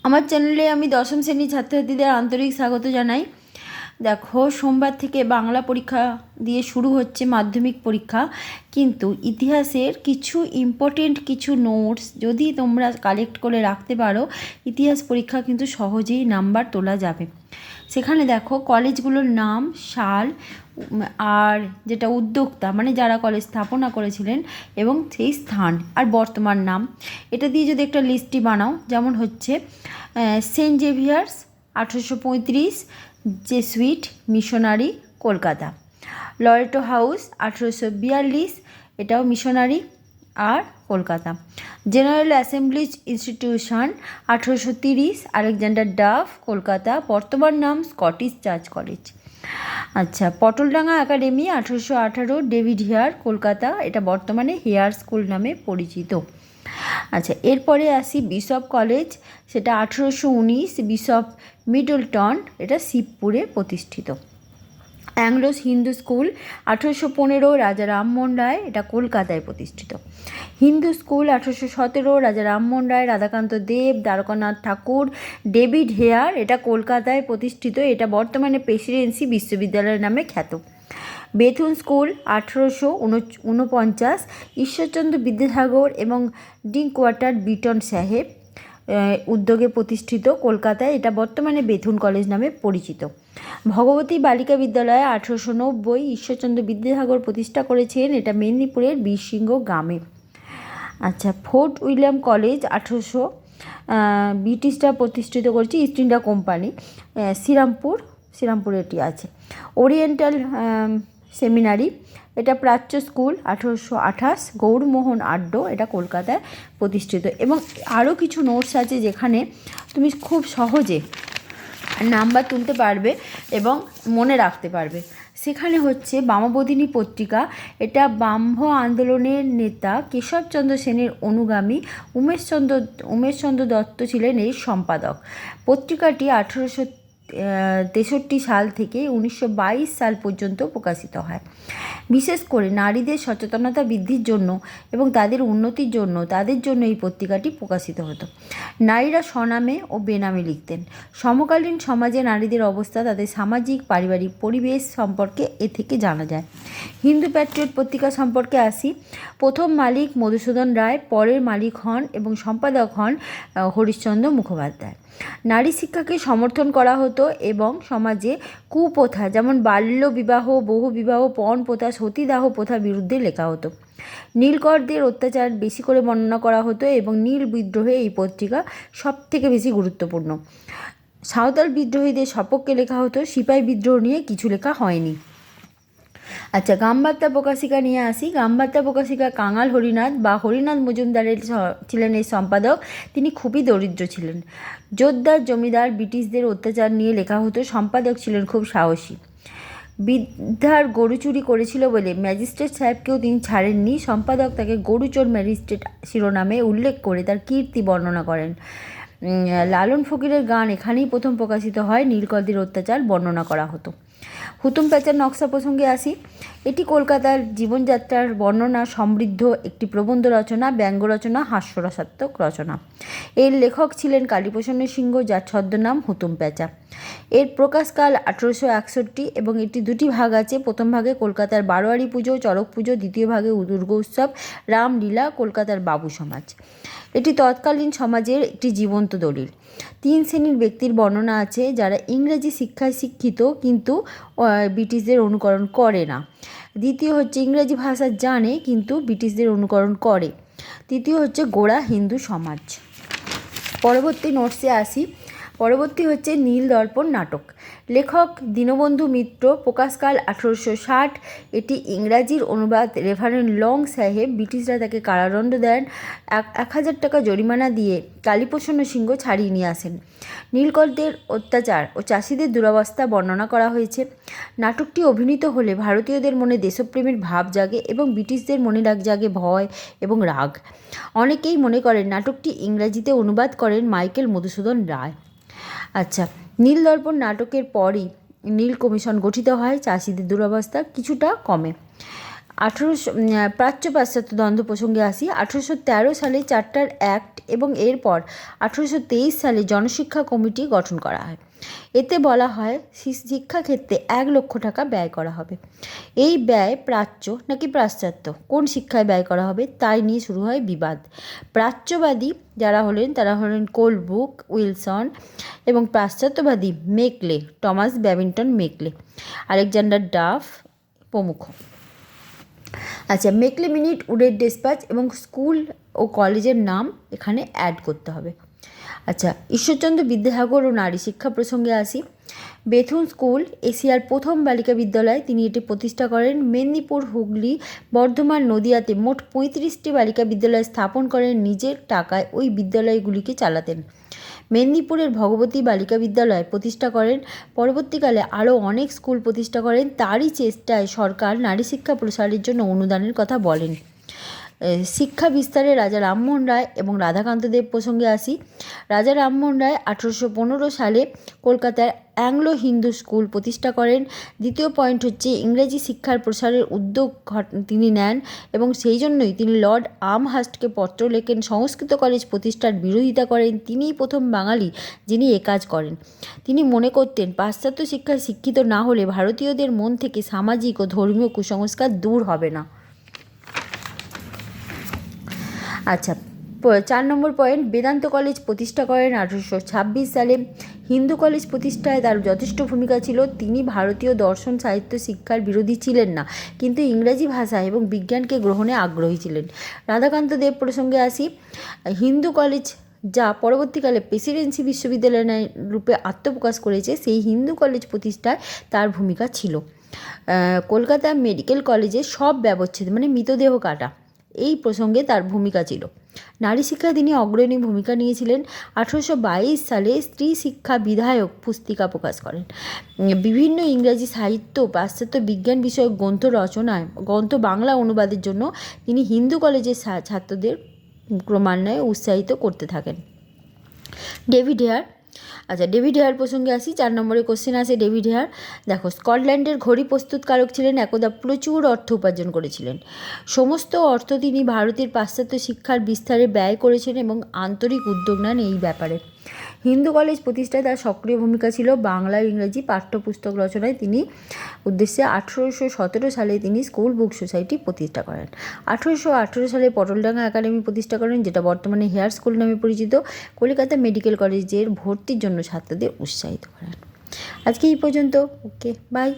আমার চ্যানেলে আমি দশম শ্রেণীর ছাত্রছাত্রীদের আন্তরিক স্বাগত জানাই। দেখো, সোমবার থেকে বাংলা পরীক্ষা দিয়ে শুরু হচ্ছে মাধ্যমিক পরীক্ষা, কিন্তু ইতিহাসের কিছু ইম্পর্টেন্ট কিছু নোটস যদি তোমরা কালেক্ট করে রাখতে পারো, ইতিহাস পরীক্ষা কিন্তু সহজেই নাম্বার তোলা যাবে। সেখানে দেখো কলেজগুলোর নাম, সাল, আর যেটা উদ্যোক্তা মানে যারা কলেজ স্থাপনা করেছিলেন এবং সেই স্থান আর বর্তমান নাম, এটা দিয়ে যদি একটা লিস্টটি বানাও, যেমন হচ্ছে Saint Xavier's 1835, Jesuit missionary Kolkata. Loreto House 1842, এটাও মিশনারি আর Kolkata. General Assemblies Institution 1830, Alexander Duff Kolkata, বর্তমান নাম স্কটিশ চার্চ কলেজ। আচ্ছা, Patoldanga Academy 1818, David Hare Kolkata, এটা বর্তমানে হেয়ার স্কুল নামে পরিচিত। আচ্ছা, এরপরে আসি বিশপ কলেজ, সেটা 1819, বিশপ মিডলটন, এটা শিবপুরে প্রতিষ্ঠিত। অ্যাংলো হিন্দু স্কুল 1815, রাজা রামমোহন রায়, এটা কলকাতায় প্রতিষ্ঠিত। হিন্দু স্কুল 1817, রাজা রামমোহন রায়, রাধাকান্ত দেব, দ্বারকানাথ ঠাকুর, ডেভিড হেয়ার, এটা কলকাতায় প্রতিষ্ঠিত, এটা বর্তমানে প্রেসিডেন্সি বিশ্ববিদ্যালয়ের নামে খ্যাত। বেথুন স্কুল 1849, ঈশ্বরচন্দ্র বিদ্যাসাগর এবং ডিঙ্কওয়াটার বিটন সাহেব উদ্যোগে প্রতিষ্ঠিত, কলকাতায়, এটা বর্তমানে বেথুন কলেজ নামে পরিচিত। ভগবতী বালিকা বিদ্যালয় 1890, ঈশ্বরচন্দ্র বিদ্যাসাগর প্রতিষ্ঠা করেছেন, এটা মেদিনীপুরের বীরসিংহ গ্রামে। আচ্ছা, ফোর্ট উইলিয়াম কলেজ 1800, ব্রিটিশরা প্রতিষ্ঠিত করেছে, ইস্ট ইন্ডিয়া কোম্পানি, শ্রীরামপুরে এটি আছে। ওরিয়েন্টাল সেমিনারি, এটা প্রাচ্য স্কুল 1828, গৌরমোহন আড্ড, এটা কলকাতায় প্রতিষ্ঠিত। এবং আরও কিছু নোটস আছে যেখানে তুমি খুব সহজে নাম্বার তুলতে পারবে এবং মনে রাখতে পারবে। সেখানে হচ্ছে বামবোধিনী পত্রিকা, এটা ব্রাহ্ম আন্দোলনের নেতা কেশবচন্দ্র সেনের অনুগামী উমেশচন্দ্র দত্ত ছিলেন এর সম্পাদক। পত্রিকাটি 1863 সাল থেকে 1922 সাল পর্যন্ত প্রকাশিত হয়। বিশেষ করে নারীদের সচেতনতা বৃদ্ধির জন্য এবং তাদের উন্নতির জন্য এই পত্রিকাটি প্রকাশিত হতো। নারীরা স্বনামে ও বেনামে লিখতেন। সমকালীন সমাজে নারীদের অবস্থা, তাদের সামাজিক পারিবারিক পরিবেশ সম্পর্কে এ থেকে জানা যায়। হিন্দু প্যাট্রিয়ট পত্রিকা সম্পর্কে আসি। প্রথম মালিক মধুসূদন রায়, পরের মালিক হন এবং সম্পাদক হন হরিশ্চন্দ্র মুখোপাধ্যায়। নারী শিক্ষাকে সমর্থন করা হতো এবং সমাজে কুপ্রথা যেমন বাল্য বিবাহ, বহু বিবাহ, পণ প্রথা, সতীদাহ প্রথার বিরুদ্ধে লেখা হতো। নীলকরদের অত্যাচার বেশি করে বর্ণনা করা হতো এবং নীল বিদ্রোহে এই পত্রিকা সবথেকে বেশি গুরুত্বপূর্ণ। সাঁওতাল বিদ্রোহীদের সপক্ষে লেখা হতো, সিপাহী বিদ্রোহ নিয়ে কিছু লেখা হয়নি। আচ্ছা, গ্রামবার্তা প্রকাশিকা নিয়ে আসি। গ্রামবার্তা প্রকাশিকা কাঙাল হরিনাথ বা হরিনাথ মজুমদারের ছিলেন এই সম্পাদক। তিনি খুবই দরিদ্র ছিলেন। জোরদার জমিদার ব্রিটিশদের অত্যাচার নিয়ে লেখা হতো। সম্পাদক ছিলেন খুব সাহসী। বৃদ্ধার গরু চুরি করেছিল বলে ম্যাজিস্ট্রেট সাহেবকেও তিনি ছাড়েননি। সম্পাদক তাকে গরুচোর ম্যাজিস্ট্রেট শিরোনামে উল্লেখ করে তার কীর্তি বর্ণনা করেন। লালন ফকিরের গান এখানেই প্রথম প্রকাশিত হয়। নীলকরদের অত্যাচার বর্ণনা করা হতো। হুতুম প্যাঁচার নকশা প্রসঙ্গে আসি। এটি কলকাতার জীবনযাত্রার বর্ণনা সমৃদ্ধ একটি প্রবন্ধ রচনা, ব্যঙ্গ রচনা, হাস্যরসাত্মক রচনা। এর লেখক ছিলেন কালীপ্রসন্ন সিংহ, যার ছদ্মনাম হুতুম প্যাঁচা। এর প্রকাশকাল 1861 এবং এটি দুটি ভাগ আছে। প্রথম ভাগে কলকাতার বারোয়ারি পুজো, চড়ক পুজো, দ্বিতীয় ভাগে দুর্গোৎসব, রামলীলা, কলকাতার বাবু সমাজ। এটি তৎকালীন সমাজের একটি জীবন্ত দলিল। 3 শ্রেণীর ব্যক্তির বর্ণনা আছে, যারা ইংরেজি শিক্ষায় শিক্ষিত কিন্তু ব্রিটিশদের অনুকরণ করে না। দ্বিতীয় হচ্ছে ইংরেজি ভাষা জানে কিন্তু ব্রিটিশদের অনুকরণ করে। তৃতীয় হচ্ছে গোঁড়া হিন্দু সমাজ। পরবর্তী নোটসে আসি। পরবর্তী হচ্ছে নীল দর্পণ নাটক। লেখক দীনবন্ধু মিত্র, প্রকাশকাল 1860। এটি ইংরাজির অনুবাদ। রেভারেন্ড লং সাহেব, ব্রিটিশরা তাকে কারাদণ্ড দেন। 1000 টাকা জরিমানা দিয়ে কালীপ্রসন্ন সিংহ ছাড়িয়ে নিয়ে আসেন। নীলকরদের অত্যাচার ও চাষিদের দুরবস্থা বর্ণনা করা হয়েছে। নাটকটি অভিনীত হলে ভারতীয়দের মনে দেশপ্রেমের ভাব জাগে এবং ব্রিটিশদের মনে জাগে ভয় এবং রাগ। অনেকেই মনে করেন নাটকটি ইংরাজিতে অনুবাদ করেন মাইকেল মধুসূদন রায়। আচ্ছা, নীল দর্পণ নাটকের পরই নীল কমিশন গঠিত হয়। চাষিদের দুরবস্থা কিছুটা কমে। প্রাচ্য পাশ্চাত্য দ্বন্দ্ব প্রসঙ্গে আসি। 1813 সালে চার্টার অ্যাক্ট এবং এরপর 1823 সালে জনশিক্ষা কমিটি গঠন করা হয়। এতে বলা হয় শিক্ষাক্ষেত্রে 1 লক্ষ টাকা ব্যয় করা হবে। এই ব্যয় প্রাচ্য নাকি পাশ্চাত্য, কোন শিক্ষায় ব্যয় করা হবে তাই নিয়ে শুরু হয় বিবাদ। প্রাচ্যবাদী যারা হলেন তারা হলেন কোলব্রুক, উইলসন, এবং পাশ্চাত্যবাদী Macaulay, Thomas Babington Macaulay, Alexander Duff প্রমুখ। আচ্ছা, মেকলে মিনিট, উডের ডেসপাচ এবং স্কুল ও কলেজের নাম এখানে অ্যাড করতে হবে। আচ্ছা, ঈশ্বরচন্দ্র বিদ্যাসাগর ও নারী শিক্ষা প্রসঙ্গে আসি। বেথুন স্কুল এশিয়ার প্রথম বালিকা বিদ্যালয়, তিনি এটি প্রতিষ্ঠা করেন। মেদিনীপুর, হুগলি, বর্ধমান, নদিয়াতে মোট 35টি বালিকা বিদ্যালয় স্থাপন করেন। নিজের টাকায় ওই বিদ্যালয়গুলিকে চালাতেন। মেদিনীপুরের ভগবতী বালিকা বিদ্যালয় প্রতিষ্ঠা করেন। পরবর্তীকালে আরও অনেক স্কুল প্রতিষ্ঠা করেন। তারই চেষ্টায় সরকার নারী শিক্ষা প্রসারের জন্য অনুদানের কথা বলেন। শিক্ষা বিস্তারে রাজা রামমোহন রায় এবং রাধাকান্ত দেব প্রসঙ্গে আসি। রাজা রামমোহন রায় 1815 সালে কলকাতার অ্যাংলো হিন্দু স্কুল প্রতিষ্ঠা করেন। দ্বিতীয় পয়েন্ট হচ্ছে ইংরেজি শিক্ষার প্রসারের উদ্যোগ তিনি নেন এবং সেই জন্যই তিনি লর্ড আমহার্স্টকে পত্র লেখেন, সংস্কৃত কলেজ প্রতিষ্ঠার বিরোধিতা করেন। তিনিই প্রথম বাঙালি যিনি কাজ করেন। তিনি মনে করতেন পাশ্চাত্য শিক্ষায় শিক্ষিত না হলে ভারতীয়দের মন থেকে সামাজিক ও ধর্মীয় কুসংস্কার দূর হবে না। আচ্ছা, 4 নম্বর পয়েন্ট, বেদান্ত কলেজ প্রতিষ্ঠা করেন 1826 সালে। হিন্দু কলেজ প্রতিষ্ঠায় তার যথেষ্ট ভূমিকা ছিল। তিনি ভারতীয় দর্শন, সাহিত্য, শিক্ষার বিরোধী ছিলেন না, কিন্তু ইংরাজি ভাষা এবং বিজ্ঞানকে গ্রহণে আগ্রহী ছিলেন। রাধাকান্ত দেব প্রসঙ্গে আসি। হিন্দু কলেজ যা পরবর্তীকালে প্রেসিডেন্সি বিশ্ববিদ্যালয় রূপে আত্মপ্রকাশ করেছে, সেই হিন্দু কলেজ প্রতিষ্ঠায় তার ভূমিকা ছিল। কলকাতা মেডিকেল কলেজে সব ব্যবচ্ছেদ মানে মৃতদেহ কাটা, এই প্রসঙ্গে তার ভূমিকা ছিল। নারী শিক্ষায় তিনি অগ্রণী ভূমিকা নিয়েছিলেন। 1822 সালে স্ত্রী শিক্ষা বিধায়ক পুস্তিকা প্রকাশ করেন। বিভিন্ন ইংরাজি সাহিত্য, পাশ্চাত্য বিজ্ঞান বিষয়ক গ্রন্থ রচনায়, গ্রন্থ বাংলা অনুবাদের জন্য তিনি হিন্দু কলেজের ছাত্রদের ক্রমান্বয়ে উৎসাহিত করতে থাকেন। David Hare. আচ্ছা, ডেভিড হেয়ার প্রসঙ্গে আসি। 4 নম্বরে কোশ্চেন আসে ডেভিড হেয়ার। দেখো, স্কটল্যান্ডের ঘড়ি প্রস্তুতকারক ছিলেন, একদা প্রচুর অর্থ উপার্জন করেছিলেন। সমস্ত অর্থ তিনি ভারতের পাশ্চাত্য শিক্ষার বিস্তারে ব্যয় করেছেন এবং আন্তরিক উদ্যোগ নেন এই ব্যাপারে। হিন্দু কলেজ প্রতিষ্ঠায় তার সক্রিয় ভূমিকা ছিল। বাংলা ও ইংরেজি পাঠ্যপুস্তক রচনায় তিনি উদ্দেশ্যে 1817 সালে তিনি স্কুল বুক সোসাইটি প্রতিষ্ঠা করেন। 1818 সালে পটলডাঙ্গা একাডেমি প্রতিষ্ঠা করেন, যেটা বর্তমানে হেয়ার স্কুল নামে পরিচিত। কলকাতা মেডিকেল কলেজের ভর্তির জন্য ছাত্রদের উৎসাহিত করেন। আজকে এই পর্যন্ত। ওকে, বাই।